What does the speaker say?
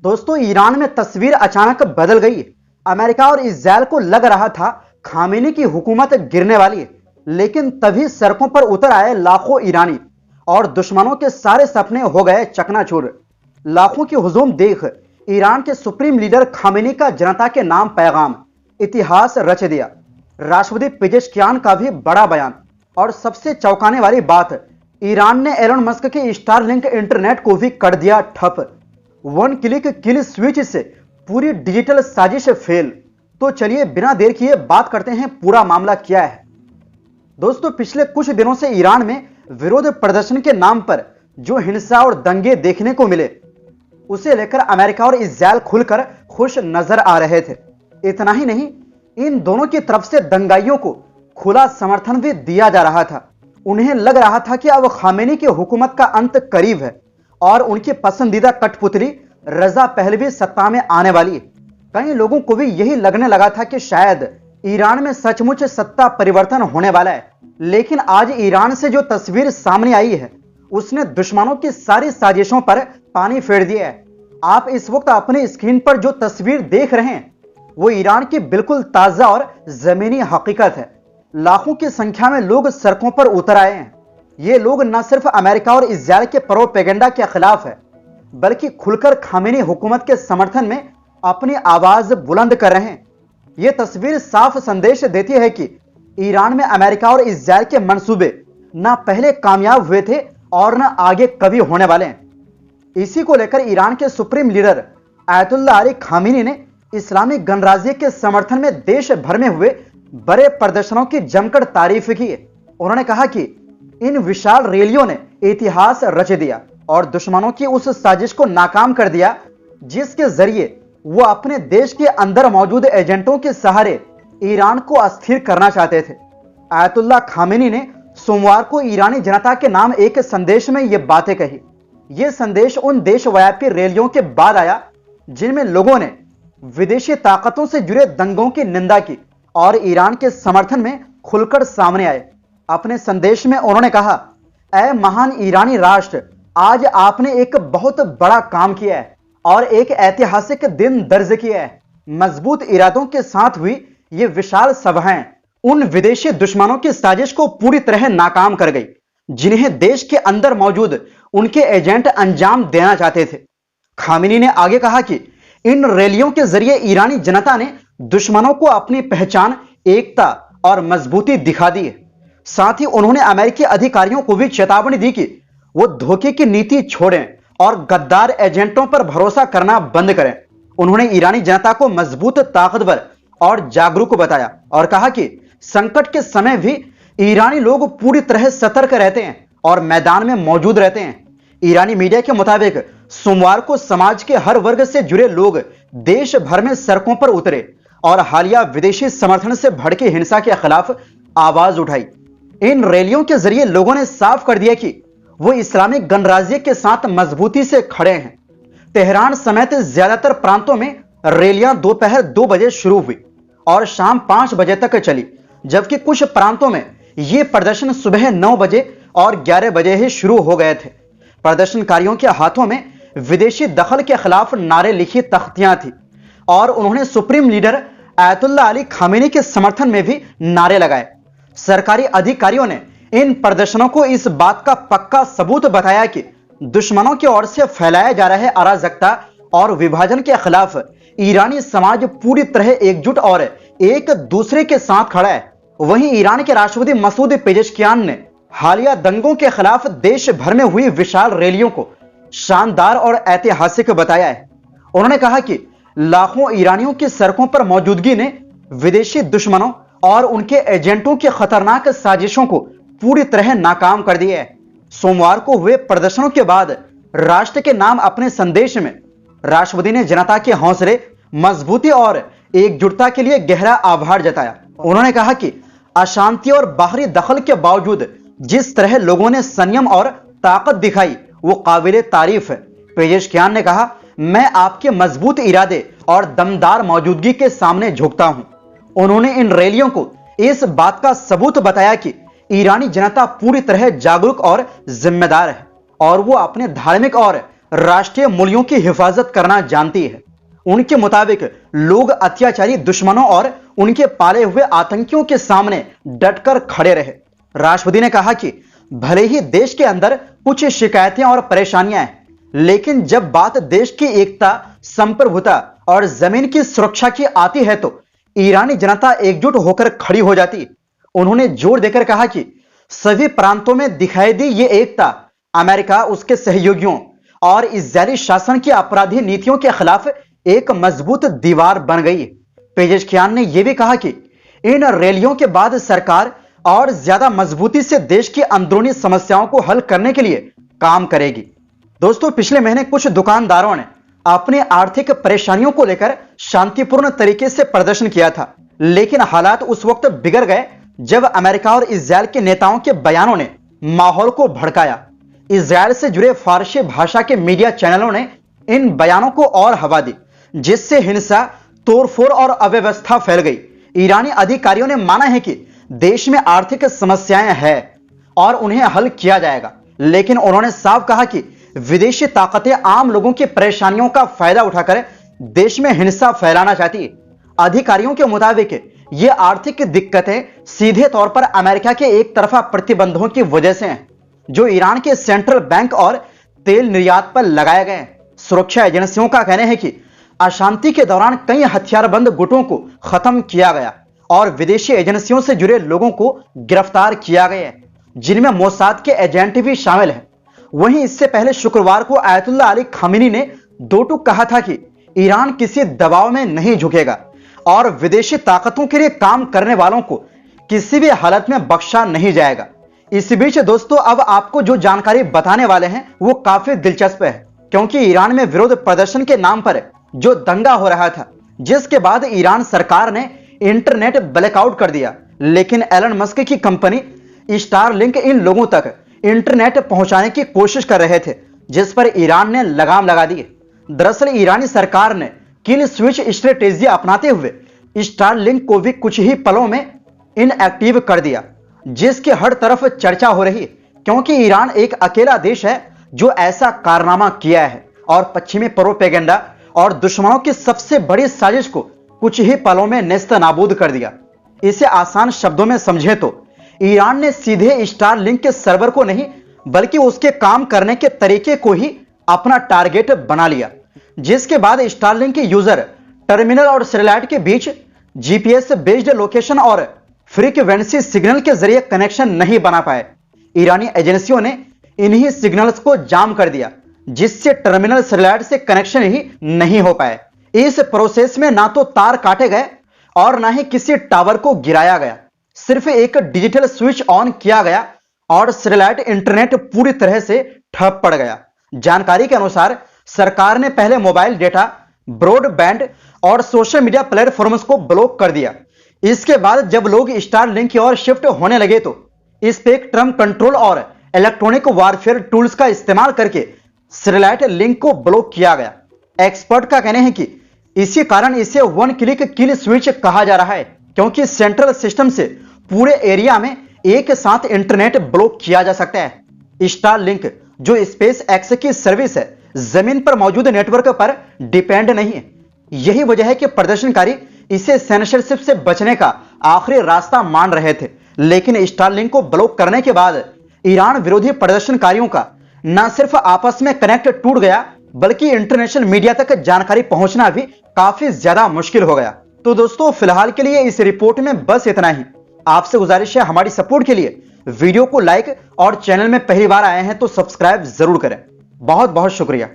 दोस्तों, ईरान में तस्वीर अचानक बदल गई। अमेरिका और इस्राएल को लग रहा था खामेनी की हुकूमत गिरने वाली है, लेकिन तभी सड़कों पर उतर आए लाखों ईरानी और दुश्मनों के सारे सपने हो गए चकनाचूर। लाखों की हुजूम देख ईरान के सुप्रीम लीडर खामेनी का जनता के नाम पैगाम इतिहास रच दिया। राष्ट्रपति पेजेश्कियान का भी बड़ा बयान, और सबसे चौंकाने वाली बात, ईरान ने एलन मस्क के स्टारलिंक इंटरनेट को भी कर दिया ठप। वन क्लिक किल स्विच से पूरी डिजिटल साजिश फेल। तो चलिए बिना देर किए बात करते हैं पूरा मामला क्या है। दोस्तों, पिछले कुछ दिनों से ईरान में विरोध प्रदर्शन के नाम पर जो हिंसा और दंगे देखने को मिले, उसे लेकर अमेरिका और इस्राएल खुलकर खुश नजर आ रहे थे। इतना ही नहीं, इन दोनों की तरफ से दंगाइयों को खुला समर्थन भी दिया जा रहा था। उन्हें लग रहा था कि अब खामेनी की हुकूमत का अंत करीब है और उनकी पसंदीदा कठपुतली रजा पहलवी सत्ता में आने वाली है। कई लोगों को भी यही लगने लगा था कि शायद ईरान में सचमुच सत्ता परिवर्तन होने वाला है। लेकिन आज ईरान से जो तस्वीर सामने आई है, उसने दुश्मनों की सारी साजिशों पर पानी फेर दिया है। आप इस वक्त अपनी स्क्रीन पर जो तस्वीर देख रहे हैं, वो ईरान की बिल्कुल ताजा और जमीनी हकीकत है। लाखों की संख्या में लोग सड़कों पर उतर आए हैं। ये लोग न सिर्फ अमेरिका और इस्राएल के प्रोपेगेंडा के खिलाफ है, बल्कि खुलकर खामेनी हुकूमत के समर्थन में अपनी आवाज बुलंद कर रहे हैं। यह तस्वीर साफ संदेश देती है कि ईरान में अमेरिका और इस्राएल के मंसूबे न पहले कामयाब हुए थे और न आगे कभी होने वाले हैं। इसी को लेकर ईरान के supreme leader Ayatollah Ali Khamenei ने इस्लामिक गणराज्य के समर्थन में देश भर में हुए बड़े प्रदर्शनों की जमकर तारीफ की है। उन्होंने कहा कि इन विशाल रैलियों ने इतिहास रच दिया और दुश्मनों की उस साजिश को नाकाम कर दिया, जिसके जरिए वो अपने देश के अंदर मौजूद एजेंटों के सहारे ईरान को अस्थिर करना चाहते थे। आयतुल्लाह खामेनी ने सोमवार को ईरानी जनता के नाम एक संदेश में ये बातें कही। ये संदेश उन देशव्यापी रैलियों के बाद आया जिनमें लोगों ने विदेशी ताकतों से जुड़े दंगों की निंदा की और ईरान के समर्थन में खुलकर सामने आए। अपने संदेश में उन्होंने कहा, ऐ महान ईरानी राष्ट्र, आज आपने एक बहुत बड़ा काम किया है और एक ऐतिहासिक दिन दर्ज किया है। मजबूत इरादों के साथ हुई ये विशाल सभाएं उन विदेशी दुश्मनों की साजिश को पूरी तरह नाकाम कर गई, जिन्हें देश के अंदर मौजूद उनके एजेंट अंजाम देना चाहते थे। खामेनी ने आगे कहा कि इन रैलियों के जरिए ईरानी जनता ने दुश्मनों को अपनी पहचान, एकता और मजबूती दिखा दी है। साथ ही उन्होंने अमेरिकी अधिकारियों को भी चेतावनी दी कि वो धोखे की नीति छोड़ें और गद्दार एजेंटों पर भरोसा करना बंद करें। उन्होंने ईरानी जनता को मजबूत, ताकतवर और जागरूक बताया और कहा कि संकट के समय भी ईरानी लोग पूरी तरह सतर्क रहते हैं और मैदान में मौजूद रहते हैं। ईरानी मीडिया के मुताबिक सोमवार को समाज के हर वर्ग से जुड़े लोग देश भर में सड़कों पर उतरे और हालिया विदेशी समर्थन से भड़की हिंसा के खिलाफ आवाज उठाई। इन रैलियों के जरिए लोगों ने साफ कर दिया कि वो इस्लामिक गणराज्य के साथ मजबूती से खड़े हैं। तेहरान समेत ज्यादातर प्रांतों में रैलियां दोपहर 2 बजे शुरू हुई और शाम 5 बजे तक चली, जबकि कुछ प्रांतों में ये प्रदर्शन सुबह 9 बजे और 11 बजे ही शुरू हो गए थे। प्रदर्शनकारियों के हाथों में विदेशी दखल के खिलाफ नारे लिखी तख्तियां थी और उन्होंने supreme leader Ayatollah Ali Khamenei के समर्थन में भी नारे लगाए। सरकारी अधिकारियों ने इन प्रदर्शनों को इस बात का पक्का सबूत बताया कि दुश्मनों की ओर से फैलाए जा रहे अराजकता और विभाजन के खिलाफ ईरानी समाज पूरी तरह एकजुट और एक दूसरे के साथ खड़ा है। वहीं ईरान के राष्ट्रपति मसूद पेजेश्कियान ने हालिया दंगों के खिलाफ देश भर में हुई विशाल रैलियों को शानदार और ऐतिहासिक बताया है। उन्होंने कहा कि लाखों ईरानियों की सड़कों पर मौजूदगी ने विदेशी दुश्मनों और उनके एजेंटों की खतरनाक साजिशों को पूरी तरह नाकाम कर दिया है। सोमवार को हुए प्रदर्शनों के बाद राष्ट्र के नाम अपने संदेश में राष्ट्रपति ने जनता के हौसले, मजबूती और एकजुटता के लिए गहरा आभार जताया। उन्होंने कहा कि अशांति और बाहरी दखल के बावजूद जिस तरह लोगों ने संयम और ताकत दिखाई, वो काबिले तारीफ है। पेजेश्कियान ने कहा, मैं आपके मजबूत इरादे और दमदार मौजूदगी के सामने झुकता हूं। उन्होंने इन रैलियों को इस बात का सबूत बताया कि ईरानी जनता पूरी तरह जागरूक और जिम्मेदार है और वो अपने धार्मिक और राष्ट्रीय मूल्यों की हिफाजत करना जानती है। उनके मुताबिक लोग अत्याचारी दुश्मनों और उनके पाले हुए आतंकियों के सामने डटकर खड़े रहे। राष्ट्रपति ने कहा कि भले ही देश के अंदर कुछ शिकायतें और परेशानियां हैं, लेकिन जब बात देश की एकता, संप्रभुता और जमीन की सुरक्षा की आती है तो ईरानी जनता एकजुट होकर खड़ी हो जाती। उन्होंने जोर देकर कहा कि सभी प्रांतों में दिखाई दी ये एकता अमेरिका, उसके सहयोगियों और इजरायली शासन की अपराधी नीतियों के खिलाफ एक मजबूत दीवार बन गई। पेजेशकियान ने यह भी कहा कि इन रैलियों के बाद सरकार और ज्यादा मजबूती से देश की अंदरूनी समस्याओं को हल करने के लिए काम करेगी। दोस्तों, पिछले महीने कुछ दुकानदारों ने अपनी आर्थिक परेशानियों को लेकर शांतिपूर्ण तरीके से प्रदर्शन किया था, लेकिन हालात उस वक्त बिगड़ गए जब अमेरिका और इजरायल के नेताओं के बयानों ने माहौल को भड़काया। इजरायल से जुड़े फारसी भाषा के मीडिया चैनलों ने इन बयानों को और हवा दी, जिससे हिंसा, तोड़फोड़ और अव्यवस्था फैल गई। ईरानी अधिकारियों ने माना है कि देश में आर्थिक समस्याएं हैं और उन्हें हल किया जाएगा, लेकिन उन्होंने साफ कहा कि विदेशी ताकतें आम लोगों की परेशानियों का फायदा उठाकर देश में हिंसा फैलाना चाहती है। अधिकारियों के मुताबिक ये आर्थिक दिक्कतें सीधे तौर पर अमेरिका के एक तरफा प्रतिबंधों की वजह से हैं, जो ईरान के सेंट्रल बैंक और तेल निर्यात पर लगाए गए हैं। सुरक्षा एजेंसियों का कहना है कि अशांति के दौरान कई हथियारबंद गुटों को खत्म किया गया और विदेशी एजेंसियों से जुड़े लोगों को गिरफ्तार किया गया है, जिनमें मोसाद के एजेंट भी शामिल हैं। वहीं इससे पहले शुक्रवार को आयतुल्लाह अली खामेनी ने दो टूक कहा था कि ईरान किसी दबाव में नहीं झुकेगा और विदेशी ताकतों के लिए काम करने वालों को किसी भी हालत में बख्शा नहीं जाएगा। इस बीच दोस्तों, अब आपको जो जानकारी बताने वाले हैं वो काफी दिलचस्प है, क्योंकि ईरान में विरोध प्रदर्शन के नाम पर जो दंगा हो रहा था, जिसके बाद ईरान सरकार ने इंटरनेट ब्लैकआउट कर दिया, लेकिन एलन मस्क की कंपनी स्टारलिंक इन लोगों तक इंटरनेट पहुंचाने की कोशिश कर रहे थे, जिस पर ईरान ने लगाम लगा दी। दरअसल ईरानी सरकार ने किल स्विच स्ट्रेटेजी अपनाते हुए स्टारलिंक को भी कुछ ही पलों में इनएक्टिव कर दिया, जिसकी हर तरफ चर्चा हो रही है, क्योंकि ईरान एक अकेला देश है जो ऐसा कारनामा किया है और पश्चिमी प्रोपेगेंडा और दुश्मनों की सबसे बड़ी साजिश को कुछ ही पलों में नेस्तनाबूद कर दिया। इसे आसान शब्दों में समझे तो ईरान ने सीधे स्टारलिंक के सर्वर को नहीं, बल्कि उसके काम करने के तरीके को ही अपना टारगेट बना लिया, जिसके बाद स्टारलिंक के यूजर टर्मिनल और सैटेलाइट के बीच जीपीएस बेस्ड लोकेशन और फ्रीक्वेंसी सिग्नल के जरिए कनेक्शन नहीं बना पाए। ईरानी एजेंसियों ने इन्हीं सिग्नल्स को जाम कर दिया, जिससे टर्मिनल सैटेलाइट से कनेक्शन ही नहीं हो पाए। इस प्रोसेस में ना तो तार काटे गए और ना ही किसी टावर को गिराया गया, सिर्फ एक डिजिटल स्विच ऑन किया गया और सैटेलाइट इंटरनेट पूरी तरह से ठप पड़ गया। जानकारी के अनुसार सरकार ने पहले मोबाइल डेटा, ब्रॉडबैंड और सोशल मीडिया प्लेटफॉर्म्स को ब्लॉक कर दिया। इसके बाद जब लोग स्टारलिंक की ओर शिफ्ट होने लगे तो स्पेक्ट्रम कंट्रोल और इलेक्ट्रॉनिक वारफेयर टूल्स का इस्तेमाल करके सैटेलाइट लिंक को ब्लॉक किया गया। एक्सपर्ट का कहना है कि इसी कारण इसे वन क्लिक किल स्विच कहा जा रहा है, क्योंकि सेंट्रल सिस्टम से पूरे एरिया में एक साथ इंटरनेट ब्लॉक किया जा सकता है। स्टारलिंक जो स्पेस एक्स की सर्विस है, जमीन पर मौजूद नेटवर्क पर डिपेंड नहीं है। यही वजह है कि प्रदर्शनकारी इसे सेंसरशिप से बचने का आखिरी रास्ता मान रहे थे, लेकिन स्टारलिंक को ब्लॉक करने के बाद ईरान विरोधी प्रदर्शनकारियों का न सिर्फ आपस में कनेक्ट टूट गया, बल्कि इंटरनेशनल मीडिया तक जानकारी पहुंचना भी काफी ज्यादा मुश्किल हो गया। तो दोस्तों, फिलहाल के लिए इस रिपोर्ट में बस इतना ही। आपसे गुजारिश है, हमारी सपोर्ट के लिए वीडियो को लाइक और चैनल में पहली बार आए हैं तो सब्सक्राइब जरूर करें। बहुत बहुत शुक्रिया।